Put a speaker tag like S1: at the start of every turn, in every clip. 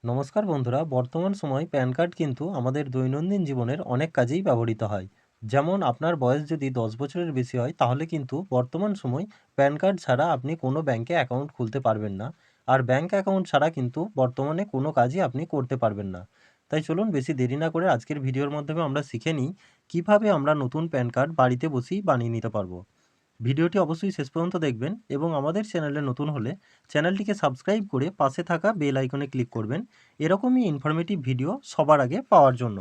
S1: নমস্কার বন্ধুরা, বর্তমান সময় প্যান কার্ড কিন্তু আমাদের দৈনন্দিন জীবনের অনেক কাজেই ব্যবহৃত হয়। যেমন আপনার বয়স যদি 10 বছরের বেশি হয় তাহলে কিন্তু বর্তমান সময় প্যান কার্ড ছাড়া আপনি কোনো ব্যাংকে অ্যাকাউন্ট খুলতে পারবেন না। আর ব্যাংক অ্যাকাউন্ট ছাড়া কিন্তু বর্তমানে কোনো কাজই আপনি করতে পারবেন না। তাই চলুন বেশি দেরি না করে আজকের ভিডিওর মাধ্যমে আমরা শিখে নিই কীভাবে আমরা নতুন প্যান কার্ড বাড়িতে বসেই বানিয়ে নিতে পারবো। ভিডিওটি অবশ্যই শেষ পর্যন্ত দেখবেন এবং আমাদের চ্যানেলে নতুন হলে চ্যানেলটিকে সাবস্ক্রাইব করে পাশে থাকা বেল আইকনে ক্লিক করবেন এরকমই ইনফরমেটিভ ভিডিও সবার আগে পাওয়ার জন্য।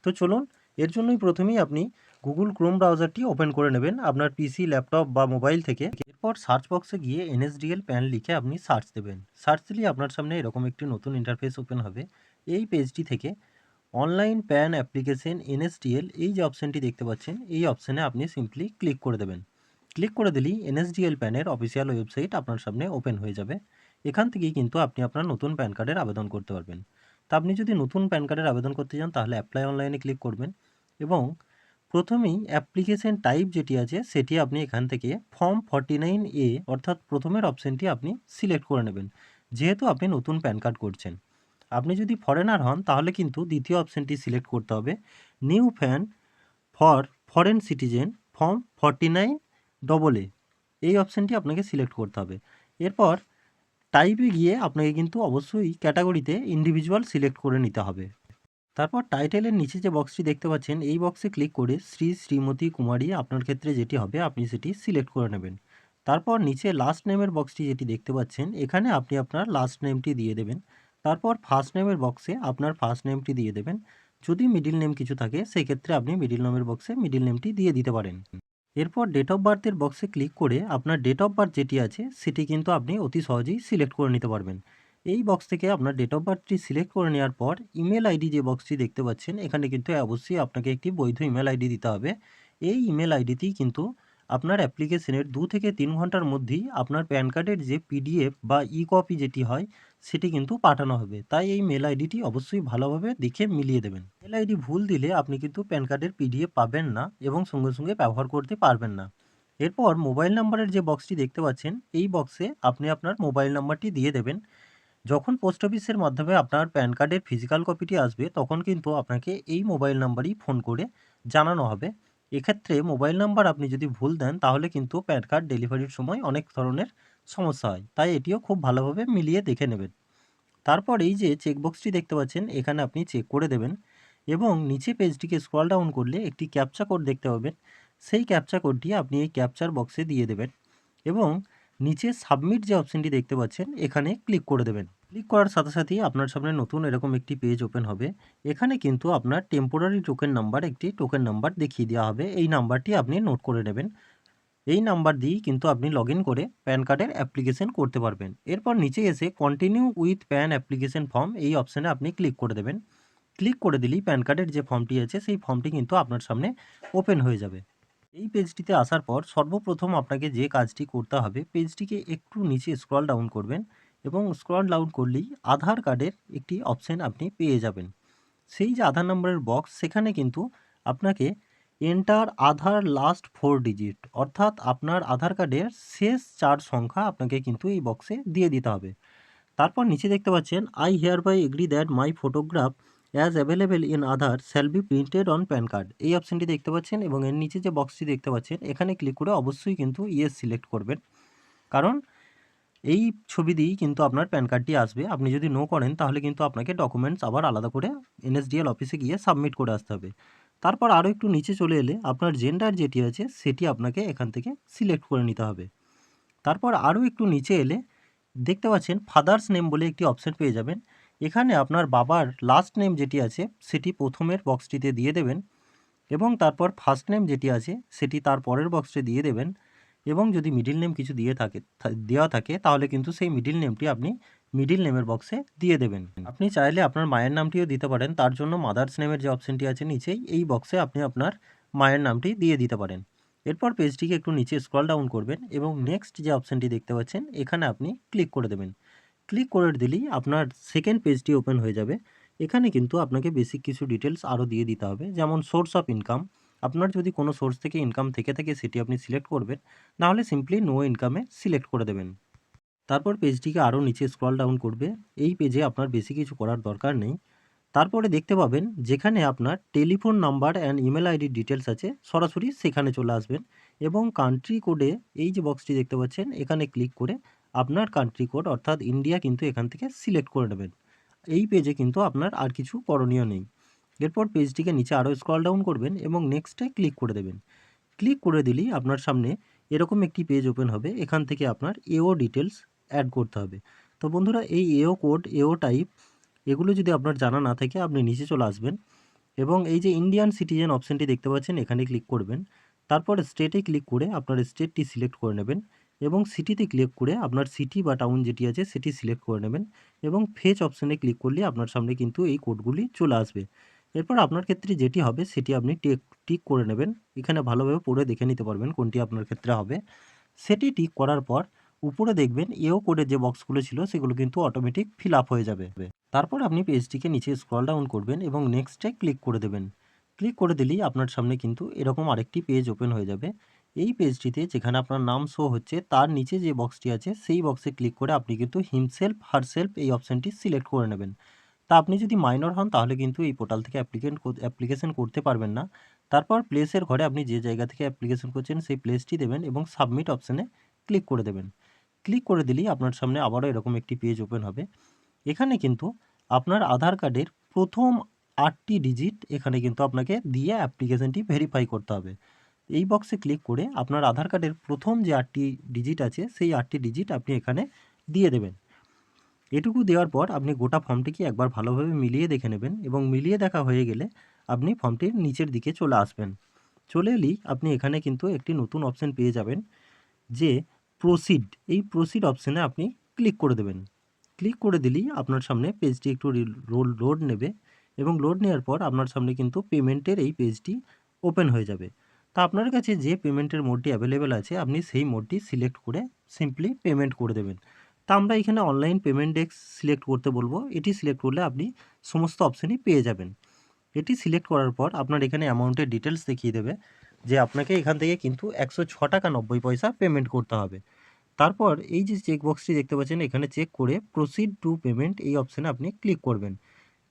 S1: তো চলুন, এর জন্যই প্রথমেই আপনি গুগল ক্রোম ব্রাউজারটি ওপেন করে নেবেন আপনার পিসি, ল্যাপটপ বা মোবাইল থেকে। এরপর সার্চ বক্সে গিয়ে এনএসডিএল প্যান লিখে আপনি সার্চ দেবেন। সার্চ দিলে আপনার সামনে এরকম একটি নতুন ইন্টারফেস ওপেন হবে। এই পেজটি থেকে অনলাইন প্যান অ্যাপ্লিকেশন এনএসডিএল এই যে অপশানটি দেখতে পাচ্ছেন, এই অপশানে আপনি সিম্পলি ক্লিক করে দেবেন। ক্লিক করে দিলেই এনএসডিএল প্যানের অফিসিয়াল ওয়েবসাইট আপনার সামনে ওপেন হয়ে যাবে। এখান থেকেই কিন্তু আপনি আপনার নতুন প্যান কার্ডের আবেদন করতে পারবেন। তা আপনি যদি নতুন প্যান কার্ডের আবেদন করতে চান তাহলে অ্যাপ্লাই অনলাইনে ক্লিক করবেন এবং প্রথমেই অ্যাপ্লিকেশন টাইপ যেটি আছে সেটি আপনি এখান থেকে ফর্ম 49A অর্থাৎ প্রথমের অপশানটি আপনি সিলেক্ট করে নেবেন। যেহেতু আপনি নতুন প্যান কার্ড করছেন, আপনি যদি ফরেনার হন তাহলে কিন্তু দ্বিতীয় অপশানটি সিলেক্ট করতে হবে, new pan for foreign citizen form 49AA। এই অপশানটি আপনাকে সিলেক্ট করতে হবে। এরপর টাইপে গিয়ে আপনাকে কিন্তু অবশ্যই ক্যাটাগরিতে ইন্ডিভিজুয়াল সিলেক্ট করে নিতে হবে। তারপর টাইটেলের নিচে যে বক্সটি দেখতে পাচ্ছেন এই বক্সে ক্লিক করে শ্রী শ্রীমতী কুমারী আপনার ক্ষেত্রে যেটি হবে আপনি সেটি সিলেক্ট করে নেবেন। তারপর নিচে লাস্ট নেমের বক্সটি যেটি দেখতে পাচ্ছেন এখানে আপনি আপনার লাস্ট নেমটি দিয়ে দেবেন। তারপর ফার্স্ট নেমের বক্সে আপনার ফার্স্ট নেমটি দিয়ে দেবেন। যদি মিডিল নেম কিছু থাকে সেই ক্ষেত্রে আপনি মিডিল নেমের বক্সে মিডিল নেমটি দিয়ে দিতে পারেন। এরপর ডেট অফ বার্থের বক্সে ক্লিক করে আপনার ডেট অফ বার্থ যেটি আছে সেটি কিন্তু আপনি অতি সহজেই সিলেক্ট করে নিতে পারবেন। এই বক্স থেকে আপনার ডেট অফ বার্থটি সিলেক্ট করে নেওয়ার পর ইমেল আইডি যে বক্সটি দেখতে পাচ্ছেন এখানে কিন্তু অবশ্যই আপনাকে একটি বৈধ ইমেল আইডি দিতে হবে। এই ইমেল আইডিতেই কিন্তু আপনার অ্যাপ্লিকেশনের 2 থেকে 3 ঘন্টার মধ্যেই আপনার প্যান কার্ডের যে পিডিএফ বা ই কপি যেটি হয় সেটি কিন্তু পাঠানো হবে। তাই এই মেল আইডিটি অবশ্যই ভালোভাবে দেখে মিলিয়ে দেবেন। মেল আইডি ভুল দিলে আপনি কিন্তু প্যান কার্ডের পিডিএফ পাবেন না এবং সঙ্গে সঙ্গে ব্যবহার করতে পারবেন না। এরপর মোবাইল নাম্বারের যে বক্সটি দেখতে পাচ্ছেন এই বক্সে আপনি আপনার মোবাইল নাম্বারটি দিয়ে দেবেন। যখন পোস্ট অফিসের মাধ্যমে আপনার প্যান কার্ডের ফিজিক্যাল কপিটি আসবে তখন কিন্তু আপনাকে এই মোবাইল নাম্বারই ফোন করে জানানো হবে। এক্ষেত্রে মোবাইল নাম্বার আপনি যদি ভুল দেন তাহলে কিন্তু প্যান কার্ড ডেলিভারির সময় অনেক ধরনের সমস্যা হয়, তাই এটিও খুব ভালোভাবে মিলিয়ে দেখে নেবেন। তারপর এই যে চেকবক্সটি দেখতে পাচ্ছেন এখানে আপনি চেক করে দেবেন এবং নিচে পেজটিকে স্ক্রল ডাউন করলে একটি ক্যাপচা কোড দেখতে পাবেন। সেই ক্যাপচা কোডটি আপনি এই ক্যাপচার বক্সে দিয়ে দেবেন এবং নিচে সাবমিট যে অপশানটি দেখতে পাচ্ছেন এখানে ক্লিক করে দেবেন। ক্লিক করার সাথে সাথেই আপনার সামনে নতুন এরকম একটি পেজ ওপেন হবে। এখানে কিন্তু আপনার টেম্পোরারি টোকেন নাম্বার একটি টোকেন নাম্বার দেখিয়ে দেওয়া হবে, এই নাম্বারটি আপনি নোট করে নেবেন। এই নাম্বার দিয়েই কিন্তু আপনি লগ ইন করে প্যান কার্ডের অ্যাপ্লিকেশন করতে পারবেন। এরপর নিচে এসে continue with pan application form এই অপশানে আপনি ক্লিক করে দেবেন। ক্লিক করে দিলেই প্যান কার্ডের যে ফর্মটি আছে সেই ফর্মটি কিন্তু আপনার সামনে ওপেন হয়ে যাবে। এই পেজটিতে আসার পর সর্বপ্রথম আপনাকে যে কাজটি করতে হবে, পেজটিকে একটু নিচে স্ক্রল ডাউন করবেন এবং স্ক্রল ডাউন করলেই আধার কার্ডের একটি অপশান আপনি পেয়ে যাবেন। সেই যে আধার নম্বরের বক্স সেখানে কিন্তু আপনাকে এন্টার আধার লাস্ট 4 ডিজিট অর্থাৎ আপনার আধার কার্ডের শেষ 4 সংখ্যা আপনাকে কিন্তু এই বক্সে দিয়ে দিতে হবে। তারপর নিচে দেখতে পাচ্ছেন I hereby agree that my photograph as available in Aadhaar shall be printed on PAN card এই অপশানটি দেখতে পাচ্ছেন এবং এর নিচে যে বক্সটি দেখতে পাচ্ছেন এখানে ক্লিক করে অবশ্যই কিন্তু ইয়েস সিলেক্ট করবেন, কারণ এই ছবি দিয়েই কিন্তু আপনার প্যান কার্ডটি আসবে। আপনি যদি নো করেন তাহলে কিন্তু আপনাকে ডকুমেন্টস আবার আলাদা করে এনএসডিএল অফিসে গিয়ে সাবমিট করে আসতে হবে। তারপর আরও একটু নিচে চলে এলে আপনার জেন্ডার যেটি আছে সেটি আপনাকে এখান থেকে সিলেক্ট করে নিতে হবে। তারপর আরও একটু নিচে এলে দেখতে পাচ্ছেন ফাদার্স নেম বলে একটি অপশান পেয়ে যাবেন। এখানে আপনার বাবার লাস্ট নেম যেটি আছে সেটি প্রথমের বক্সটিতে দিয়ে দেবেন এবং তারপর ফার্স্ট নেম যেটি আছে সেটি তার পরের বক্সে দিয়ে দেবেন এবং যদি মিডিল নেম কিছু দেওয়া থাকে তাহলে কিন্তু সেই মিডিল নেমটি আপনি মিডিল নেমের বক্সে দিয়ে দেবেন। আপনি চাইলে আপনার মায়ের নামটিও দিতে পারেন, তার জন্য মাদার্স নেমের যে অপশানটি আছে নিচেই এই বক্সে আপনি আপনার মায়ের নামটি দিয়ে দিতে পারেন। এরপর পেজটিকে একটু নিচে স্ক্রল ডাউন করবেন এবং নেক্সট যে অপশানটি দেখতে পাচ্ছেন এখানে আপনি ক্লিক করে দেবেন। ক্লিক করে দিলেই আপনার সেকেন্ড পেজটি ওপেন হয়ে যাবে। এখানে কিন্তু আপনাকে বেসিক কিছু ডিটেলস আরও দিয়ে দিতে হবে, যেমন সোর্স অফ ইনকাম। আপনার যদি কোনো সোর্স থেকে ইনকাম থেকে থাকে সেটি আপনি সিলেক্ট করবেন, নাহলে সিম্পলি নো ইনকামে সিলেক্ট করে দেবেন। তারপর পেজটিকে আরও নিচে স্ক্রল ডাউন করবে। এই পেজে আপনার বেশি কিছু করার দরকার নেই। তারপরে দেখতে পাবেন যেখানে আপনার telephone number and email ID details আছে, সরাসরি সেখানে চলে আসবেন এবং কান্ট্রি কোডে এই যে বক্সটি দেখতে পাচ্ছেন এখানে ক্লিক করে আপনার কান্ট্রি কোড অর্থাৎ ইন্ডিয়া কিন্তু এখান থেকে সিলেক্ট করে নেবেন। এই পেজে কিন্তু আপনার আর কিছু করণীয় নেই। এরপর পেজটিকে নিচে আরও স্ক্রল ডাউন করবেন এবং নেক্সটে ক্লিক করে দেবেন। ক্লিক করে দিলেই আপনার সামনে এরকম একটি পেজ ওপেন হবে। এখান থেকে আপনার এও ডিটেলস অ্যাড করতে হবে। তো বন্ধুরা, এই এও কোড, এও টাইপ এগুলো যদি আপনার জানা না থাকে আপনি নিচে চলে আসবেন এবং এই যে ইন্ডিয়ান সিটিজেন অপশানটি দেখতে পাচ্ছেন এখানে ক্লিক করবেন। তারপর স্টেটে ক্লিক করে আপনার স্টেটটি সিলেক্ট করে নেবেন এবং সিটিতে ক্লিক করে আপনার সিটি বা টাউন যেটি আছে সেটি সিলেক্ট করে নেবেন এবং ফেচ অপশানে ক্লিক করলে আপনার সামনে কিন্তু এই কোডগুলি চলে আসবে। এরপর আপনার ক্ষেত্রে যেটি হবে সেটি আপনি টিক করে নেবেন। এখানে ভালোভাবে পড়ে দেখে নিতে পারবেন কোনটি আপনার ক্ষেত্রে হবে। সেটি টিক করার পর উপরে দেখবেন এও কোডের যে বক্সগুলো ছিল সেগুলো কিন্তু অটোমেটিক ফিল আপ হয়ে যাবে। তারপর আপনি পেজটিকে নিচে স্ক্রল ডাউন করবেন এবং নেক্সটে ক্লিক করে দেবেন। ক্লিক করে দিলেই আপনার সামনে কিন্তু এরকম আরেকটি পেজ ওপেন হয়ে যাবে। এই পেজটিতে যেখানে আপনার নাম শো হচ্ছে তার নিচে যে বক্সটি আছে সেই বক্সে ক্লিক করে আপনি কিন্তু হিমসেলফ হারসেলফ এই অপশানটি সিলেক্ট করে নেবেন। তা আপনি যদি মাইনর হন তাহলে কিন্তু এই পোর্টাল থেকে অ্যাপ্লিকেশন করতে পারবেন না। তারপর প্লেসের ঘরে আপনি যে জায়গা থেকে অ্যাপ্লিকেশন করছেন সেই প্লেসটি দেবেন এবং সাবমিট অপশানে ক্লিক করে দেবেন। ক্লিক করে দিলেই আপনার সামনে আবারও এরকম একটি পেজ ওপেন হবে। এখানে কিন্তু আপনার আধার কার্ডের প্রথম 8টি ডিজিট এখানে কিন্তু আপনাকে দিয়ে অ্যাপ্লিকেশনটি ভেরিফাই করতে হবে। এই বক্সে ক্লিক করে আপনার আধার কার্ডের প্রথম যে 8টি ডিজিট আছে সেই 8টি ডিজিট আপনি এখানে দিয়ে দেবেন। এটুকু দেওয়ার পর আপনি গোটা ফর্মটিকে একবার ভালোভাবে মিলিয়ে দেখে নেবেন এবং মিলিয়ে দেখা হয়ে গেলে আপনি ফর্মটির নিচের দিকে চলে আসবেন। চলে এলেই আপনি এখানে কিন্তু একটি নতুন অপশান পেয়ে যাবেন যে প্রসিড। এই প্রসিড অপশানে আপনি ক্লিক করে দেবেন। ক্লিক করে দিলেই আপনার সামনে পেজটি একটু লোড নেবে এবং লোড নেওয়ার পর আপনার সামনে কিন্তু পেমেন্টের এই পেজটি ওপেন হয়ে যাবে। তা আপনার কাছে যে পেমেন্টের মোডটি অ্যাভেলেবেল আছে আপনি সেই মোডটি সিলেক্ট করে সিম্পলি পেমেন্ট করে দেবেন। তা আমরা এখানে অনলাইন পেমেন্ট ডেস্ক সিলেক্ট করতে বলবো। এটি সিলেক্ট করলে আপনি সমস্ত অপশানই পেয়ে যাবেন। এটি সিলেক্ট করার পর আপনার এখানে অ্যামাউন্টের ডিটেলস দেখিয়ে দেবে যে আপনাকে এখান থেকে কিন্তু 106.90 টাকা পেমেন্ট করতে হবে। তারপর এই যে চেক বক্সটি দেখতে পাচ্ছেন এখানে চেক করে প্রসিড টু পেমেন্ট এই অপশানে আপনি ক্লিক করবেন।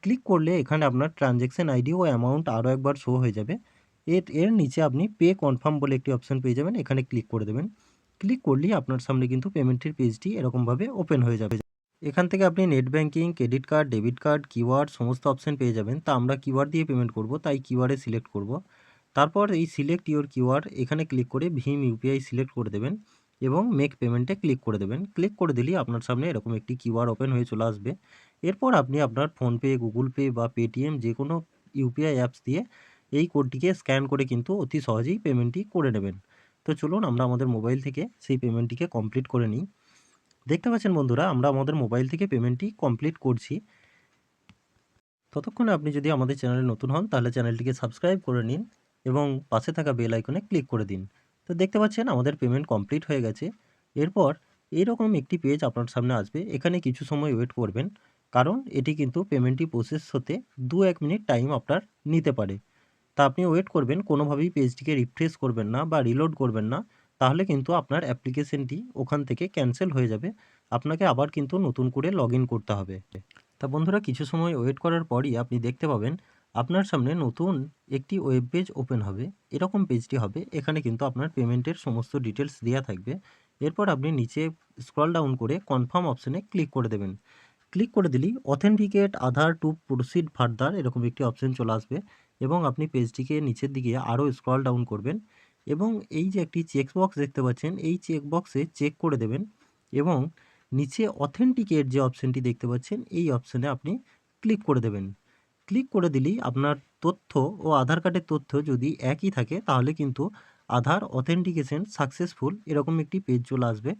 S1: ক্লিক করলে এখানে আপনার ট্রানজ্যাকশন আইডি ও অ্যামাউন্ট আরও একবার শো হয়ে যাবে। এর নিচে আপনি পে কনফার্ম বলে একটি অপশান পেয়ে যাবেন, এখানে ক্লিক করে দেবেন। ক্লিক করলেই আপনার সামনে কিন্তু পেমেন্টের পেজটি এরকমভাবে ওপেন হয়ে যাবে। এখান থেকে আপনি net banking, credit card, debit card, QR সমস্ত অপশান পেয়ে যাবেন। তা আমরা কিউআর দিয়ে পেমেন্ট করব, তাই কিউআরে সিলেক্ট করব। তারপর এই সিলেক্ট ইওর কিউআর এখানে ক্লিক করে ভীম ইউপিআই সিলেক্ট করে দেবেন এবং মেক পেমেন্টে ক্লিক করে দেবেন। ক্লিক করে দিলেই আপনার সামনে এরকম একটি কিউআর ওপেন হয়ে চলে আসবে। এরপর আপনি আপনার ফোনপে, গুগল পে বা পেটিএম যে কোনো ইউপিআই অ্যাপস দিয়ে এই কোডটিকে স্ক্যান করে কিন্তু অতি সহজেই পেমেন্টটি করে নেবেন। তো চলুন আমরা আমাদের মোবাইল থেকে সেই পেমেন্টটিকে কমপ্লিট করে নিই। দেখতে পাচ্ছেন বন্ধুরা, আমরা আমাদের মোবাইল থেকে পেমেন্টটি কমপ্লিট করছি। ততক্ষণে আপনি যদি আমাদের চ্যানেলে নতুন হন তাহলে চ্যানেলটিকে সাবস্ক্রাইব করে নিন এবং পাশে থাকা বেল আইকনে ক্লিক করে দিন। তো দেখতে পাচ্ছেন আমাদের পেমেন্ট কমপ্লিট হয়ে গেছে। এরপর এইরকম একটি পেজ আপনার সামনে আসবে। এখানে কিছু সময় ওয়েট করবেন, কারণ এটি কিন্তু পেমেন্টটি প্রসেস হতে 2-1 মিনিট টাইম আপনার নিতে পারে। তা আপনি ওয়েট করবেন, কোনোভাবেই পেজটিকে রিফ্রেশ করবেন না বা রিলোড করবেন না, তাহলে কিন্তু আপনার অ্যাপ্লিকেশনটি ওখান থেকে ক্যান্সেল হয়ে যাবে। আপনাকে আবার কিন্তু নতুন করে লগ ইন করতে হবে। তা বন্ধুরা, কিছু সময় ওয়েট করার পরই আপনি দেখতে পাবেন আপনার সামনে নতুন একটি ওয়েব পেজ ওপেন হবে। এরকম পেজটি হবে, এখানে কিন্তু আপনার পেমেন্টের সমস্ত ডিটেলস দেওয়া থাকবে। এরপর আপনি নিচে স্ক্রল ডাউন করে কনফার্ম অপশানে ক্লিক করে দেবেন। ক্লিক করে দিলেই অথেন্টিকেট আধার টু প্রসিড ফার্দার এরকম একটি অপশান চলে আসবে এবং আপনি পেজটিকে নিচের দিকে আরও স্ক্রল ডাউন করবেন এবং এই যে একটি চেক বক্স দেখতে পাচ্ছেন এই চেক বক্সে চেক করে দেবেন এবং নিচে অথেন্টিকেট যে অপশানটি দেখতে পাচ্ছেন এই অপশানে আপনি ক্লিক করে দেবেন। ক্লিক করে দিলেই আপনার তথ্য ও আধার কার্ডের তথ্য যদি একই থাকে তাহলে কিন্তু আধার অথেন্টিকেশন সাকসেসফুল এরকম একটি পেজ চলে আসবে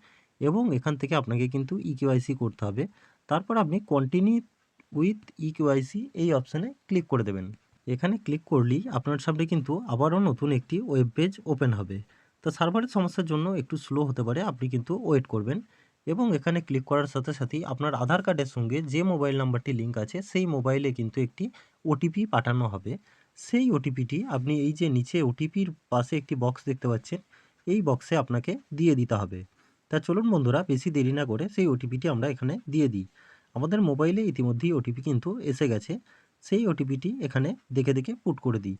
S1: এবং এখান থেকে আপনাকে কিন্তু ইকেওয়াইসি করতে হবে। তারপর আপনি কন্টিনিউ উইথ ইকেওয়াইসি এই অপশানে ক্লিক করে দেবেন। এখানে ক্লিক করলেই আপনার সামনে কিন্তু আবারও নতুন একটি ওয়েব পেজ ওপেন হবে। তো সার্ভারের সমস্যার জন্য একটু স্লো হতে পারে, আপনি কিন্তু ওয়েট করবেন এবং এখানে ক্লিক করার সাথে সাথেই আপনার আধার কার্ডের সঙ্গে যে মোবাইল নাম্বারটি লিঙ্ক আছে সেই মোবাইলে কিন্তু একটি ওটিপি পাঠানো হবে। সেই ওটিপিটি আপনি এই যে নিচে ওটিপির পাশে একটি বক্স দেখতে পাচ্ছেন এই বক্সে আপনাকে দিয়ে দিতে হবে। তো তা চলুন বন্ধুরা বেশি দেরি না করে সেই ওটিপিটি আমরা এখানে দিয়ে দিই। আমাদের মোবাইলে ইতিমধ্যেই ওটিপি কিন্তু এসে গেছে। সেই ওটিপিটি এখানে দেখে পুট করে দিই।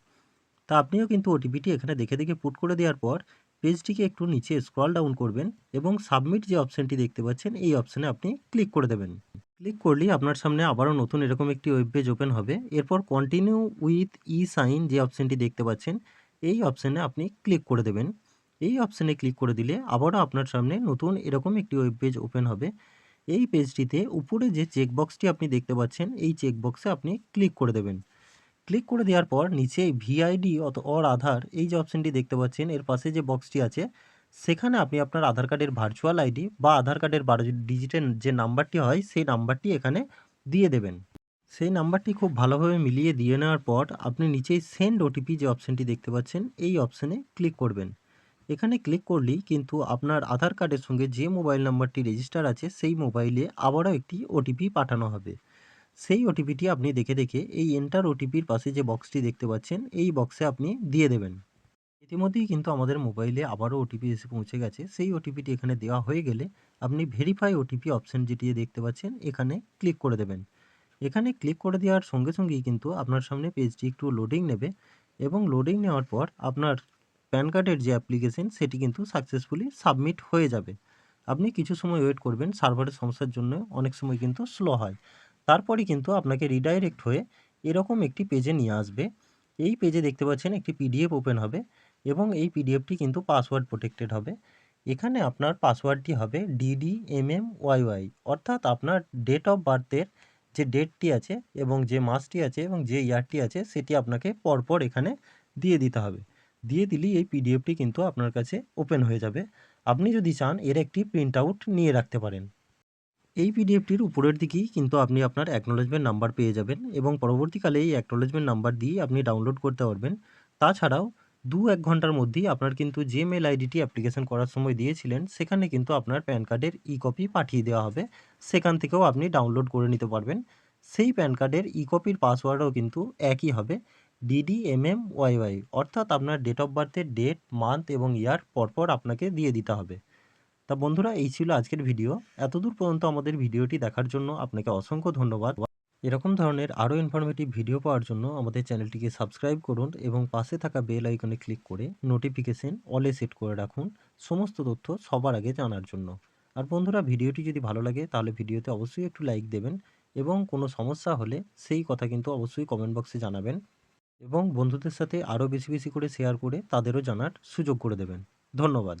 S1: তা আপনিও কিন্তু ওটিপিটি এখানে দেখে পুট করে দেওয়ার পর পেজটিকে একটু নিচে স্ক্রল ডাউন করবেন এবং সাবমিট যে অপশানটি দেখতে পাচ্ছেন এই অপশানে আপনি ক্লিক করে দেবেন। ক্লিক করলেই আপনার সামনে আবারও নতুন এরকম একটি ওয়েব পেজ ওপেন হবে। এরপর কন্টিনিউ উইথ ই-সাইন যে অপশানটি দেখতে পাচ্ছেন এই অপশানে আপনি ক্লিক করে দেবেন। এই অপশানে ক্লিক করে দিলে আবারও আপনার সামনে নতুন এরকম একটি ওয়েব পেজ ওপেন হবে। এই পেজটিতে উপরে যে চেকবক্সটি আপনি দেখতে পাচ্ছেন এই চেকবক্সে আপনি ক্লিক করে দেবেন। ক্লিক করে দেওয়ার পর নিচে ভিআইডি অর আধার এই যে অপশানটি দেখতে পাচ্ছেন এর পাশে যে বক্সটি আছে সেখানে আপনি আপনার আধার কার্ডের ভার্চুয়াল আইডি বা আধার কার্ডের 12 ডিজিটের যে নাম্বারটি হয় সেই নাম্বারটি এখানে দিয়ে দেবেন। সেই নাম্বারটি খুব ভালোভাবে মিলিয়ে দিয়ে নেওয়ার পর আপনি নিচেই সেন্ড ওটিপি যে অপশানটি দেখতে পাচ্ছেন এই অপশানে ক্লিক করবেন। এখানে ক্লিক করলেই কিন্তু আপনার আধার কার্ডের সঙ্গে যে মোবাইল নাম্বারটি রেজিস্টার আছে সেই মোবাইলে আবারও একটি ওটিপি পাঠানো হবে। সেই ওটিপিটি আপনি দেখে এই এন্টার ওটিপির পাশে যে বক্সটি দেখতে পাচ্ছেন এই বক্সে আপনি দিয়ে দেবেন। ইতিমধ্যেই কিন্তু আমাদের মোবাইলে আবারও ওটিপি এসে পৌঁছে গেছে। সেই ওটিপিটি এখানে দেওয়া হয়ে গেলে আপনি ভেরিফাই ওটিপি অপশান যেটি দেখতে পাচ্ছেন এখানে ক্লিক করে দেবেন। এখানে ক্লিক করে দেওয়ার সঙ্গেই কিন্তু আপনার সামনে পেজটি একটু লোডিং নেবে এবং লোডিং নেওয়ার পর আপনার প্যান কার্ডের যে অ্যাপ্লিকেশন সেটি কিন্তু সাকসেসফুলি সাবমিট হয়ে যাবে। আপনি কিছু সময় ওয়েট করবেন, সার্ভারের সমস্যার জন্য অনেক সময় কিন্তু স্লো হয়। তারপরই কিন্তু আপনাকে রিডাইরেক্ট হয়ে এরকম একটি পেজে নিয়ে আসবে। এই পেজে দেখতে পাচ্ছেন একটি পিডিএফ ওপেন হবে এবং এই পিডিএফটি কিন্তু পাসওয়ার্ড প্রোটেক্টেড হবে। এখানে আপনার পাসওয়ার্ডটি হবে DDMMYY অর্থাৎ আপনার ডেট অফ বার্থের যে ডেটটি আছে এবং যে মাসটি আছে এবং যে ইয়ারটি আছে সেটি আপনাকে পরপর এখানে দিয়ে দিতে হবে। দিয়ে দিলেই এই পিডিএফটি কিন্তু আপনার কাছে ওপেন হয়ে যাবে। আপনি যদি চান এর একটি প্রিন্ট আউট নিয়ে রাখতে পারেন। এই পিডিএফটির উপরের দিকেই কিন্তু আপনি আপনার অ্যাকনোলেজমেন্ট নাম্বার পেয়ে যাবেন এবং পরবর্তীকালে এই অ্যাকনোলেজমেন্ট নাম্বার দিয়ে আপনি ডাউনলোড করতে পারবেন। তাছাড়াও 2-1 ঘন্টার মধ্যেই আপনার কিন্তু যে মেল আইডিটি অ্যাপ্লিকেশন করার সময় দিয়েছিলেন সেখানে কিন্তু আপনার প্যান কার্ডের ই-কপি পাঠিয়ে দেওয়া হবে। সেখান থেকেও আপনি ডাউনলোড করে নিতে পারবেন। সেই প্যান কার্ডের ই-কপির পাসওয়ার্ডও কিন্তু একই হবে DDMMYY অর্থাৎ আপনার ডেট অফ বার্থের ডেট, মান্থ এবং ইয়ার পরপর আপনাকে দিয়ে দিতে হবে। তা বন্ধুরা এই ছিল আজকের ভিডিও। এতদূর পর্যন্ত আমাদের ভিডিওটি দেখার জন্য আপনাকে অসংখ্য ধন্যবাদ। এরকম ধরনের আরও ইনফরমেটিভ ভিডিও পাওয়ার জন্য আমাদের চ্যানেলটিকে সাবস্ক্রাইব করুন এবং পাশে থাকা বেল আইকনে ক্লিক করে নোটিফিকেশন অলে সেট করে রাখুন সমস্ত তথ্য সবার আগে জানার জন্য। আর বন্ধুরা ভিডিওটি যদি ভালো লাগে তাহলে ভিডিওতে অবশ্যই একটু লাইক দেবেন এবং কোনো সমস্যা হলে সেই কথা কিন্তু অবশ্যই কমেন্ট বক্সে জানাবেন এবং বন্ধুদের সাথে আরও বেশি করে শেয়ার করে তাদেরও জানার সুযোগ করে দেবেন। ধন্যবাদ।